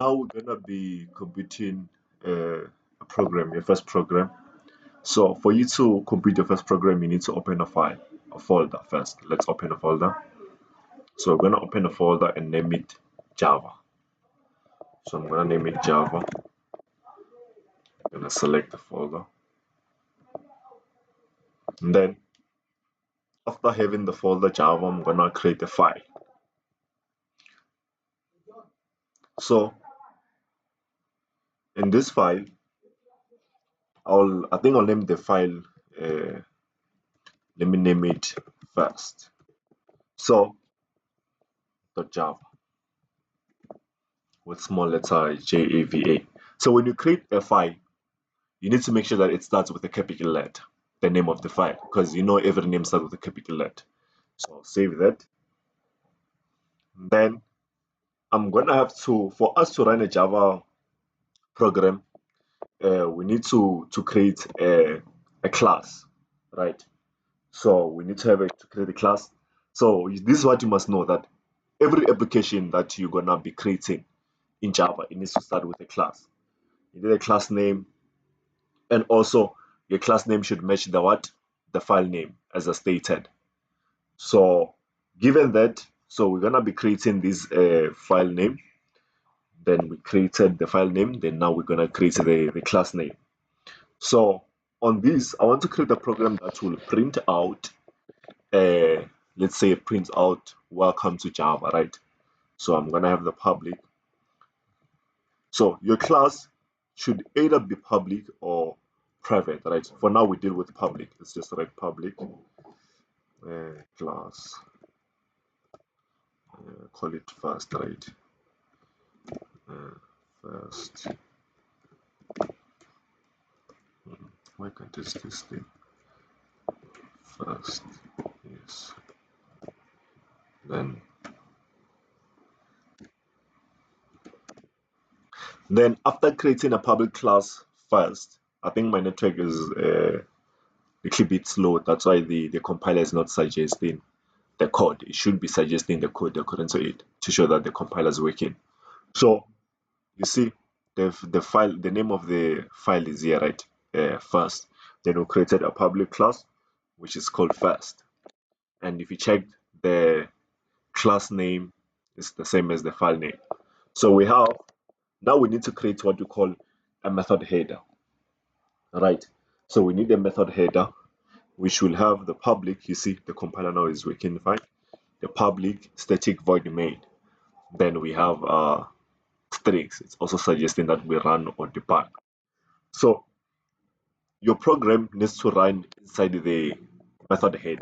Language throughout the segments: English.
Now we're gonna be computing a program, your first program. So for you to complete your first program, you need to open a file, a folder first. Let's open a folder. So we're gonna open a folder and name it Java. So I'm gonna name it Java. I'm gonna select the folder. And then after having the folder Java, I'm gonna create a file. So in this file, I think I'll name the file. Let me name it first. So .java with small letter JAVA. So when you create a file, you need to make sure that it starts with a capital letter, the name of the file, because you know every name starts with a capital letter. So I'll save that. Then I'm gonna have to, for us to run a Java program, we need to create a class, right? So we need to have to create a class. So this is what you must know, that every application that you're gonna be creating in Java, it needs to start with a class. You need a class name, and also your class name should match the what? The file name as I stated. So given that, so we're gonna be creating this file name. Then we created the file name. Then now we're gonna create the class name. So on this, I want to create a program that will print out, let's say it prints out welcome to Java, right? So I'm gonna have the public. So your class should either be public or private, right? For now we deal with public. Let's just write public class. Call it first, right? First. Why can't it this thing? First, yes. Then after creating a public class first, I think my network is a little bit slow. That's why the compiler is not suggesting the code. It should be suggesting the code according to it to show that the compiler is working. So you see the name of the file is here, right? First. Then we created a public class which is called first. And if you check, the class name is the same as the file name. So we have, now we need to create what we call a method header, right? So we need a method header which will have the public. You see the compiler now is working fine. The public static void main. Then we have strings. It's also suggesting that we run or debug. So your program needs to run inside the method head,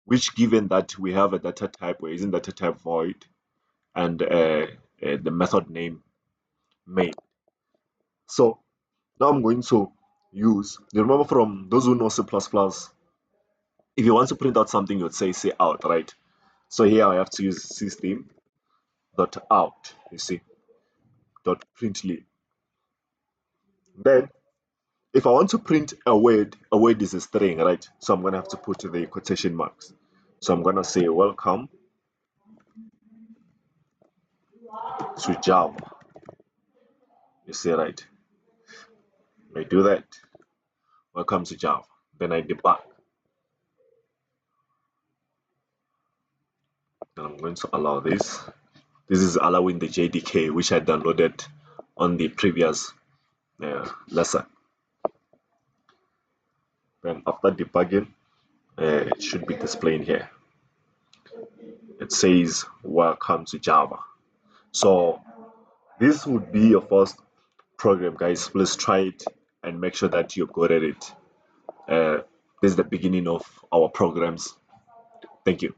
which, given that we have a data type, we're using data type void, and the method name main. So now I'm going to use, you remember from those who know C++, if you want to print out something, you'd say out, right? So here I have to use System.out, you see, .println. Then if I want to print a word is a string, right? So I'm gonna have to put the quotation marks. So I'm gonna say welcome to Java. You see, right? I do that. Welcome to Java. Then I debug. And I'm going to allow this. This is allowing the JDK, which I downloaded on the previous lesson. Then after debugging, it should be displaying here. It says welcome to Java. So this would be your first program, guys. Please try it and make sure that you're good at it. This is the beginning of our programs. Thank you.